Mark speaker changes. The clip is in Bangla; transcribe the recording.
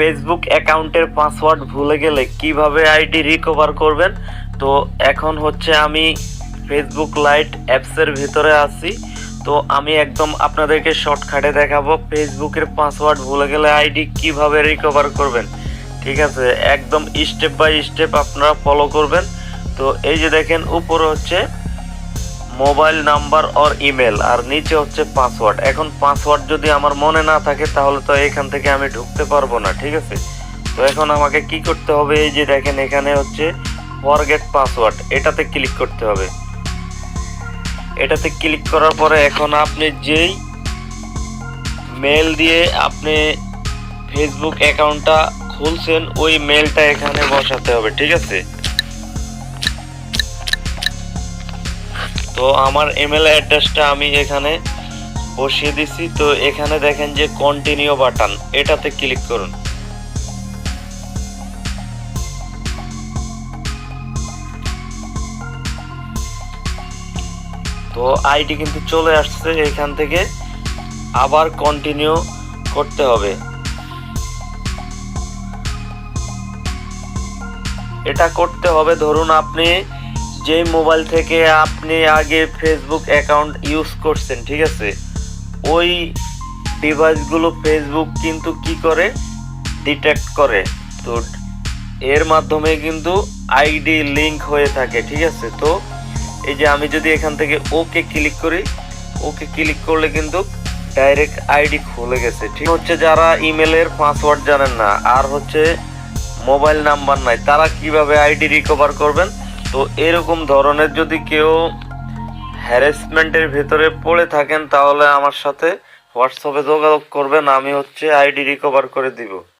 Speaker 1: ফেসবুক অ্যাকাউন্টের পাসওয়ার্ড ভুলে গেলে কিভাবে আইডি রিকভার করবেন। তো এখন হচ্ছে আমি ফেসবুক লাইট অ্যাপসের ভিতরে আছি। তো আমি একদম আপনাদেরকে শর্টকাটে দেখাবো ফেসবুকের পাসওয়ার্ড ভুলে গেলে আইডি কিভাবে রিকভার করবেন। ঠিক আছে, একদম স্টেপ বাই স্টেপ আপনারা ফলো করবেন। তো এই যে দেখেন উপরে হচ্ছে মোবাইল নাম্বার অর ইমেল আর নিচে হচ্ছে পাসওয়ার্ড। এখন পাসওয়ার্ড যদি আমার মনে না থাকে তাহলে তো এখান থেকে আমি ঢুকতে পারবো না। ঠিক আছে, তো এখন আমাকে কি করতে হবে, এই যে দেখেন এখানে হচ্ছে ফরগেট পাসওয়ার্ড, এটাতে ক্লিক করতে হবে। এটাতে ক্লিক করার পরে এখন আপনি যেই মেল দিয়ে আপনি ফেসবুক অ্যাকাউন্টটা খুলছেন ওই মেলটা এখানে বসাতে হবে। ঠিক আছে, তো আমার ইমেল অ্যাড্রেসটা আমি এখানে বসিয়ে দিছি। তো এখানে দেখেন যে কন্টিনিউ বাটন, এটাতে ক্লিক করুন। তো আইডি কিন্তু চলে আসছে, এখান থেকে আবার কন্টিনিউ করতে হবে। এটা করতে হবে, ধরুন আপনি যে মোবাইল থেকে আপনি আগে ফেসবুক অ্যাকাউন্ট ইউজ করছেন, ঠিক আছে, ওই ডিভাইসগুলো ফেসবুক কিন্তু কি করে ডিটেক্ট করে। তো এর মাধ্যমে কিন্তু আইডি লিংক হয়ে থাকে। ঠিক আছে, তো এই যে আমি যদি এখান থেকে ওকে ক্লিক করি, ওকে ক্লিক করলে কিন্তু ডাইরেক্ট আইডি খুলে গেছে। ঠিক হচ্ছে যারা ইমেলের পাসওয়ার্ড জানেন না আর হচ্ছে মোবাইল নাম্বার নাই, তারা কিভাবে আইডি রিকভার করবেন। তো এরকম ধরনের যদি কেউ হ্যারাসমেন্টের ভেতরে পড়ে থাকেন তাহলে আমার সাথে হোয়াটসঅ্যাপে যোগাযোগ করবেন, আমি হচ্ছে আইডি রিকভার করে দিব।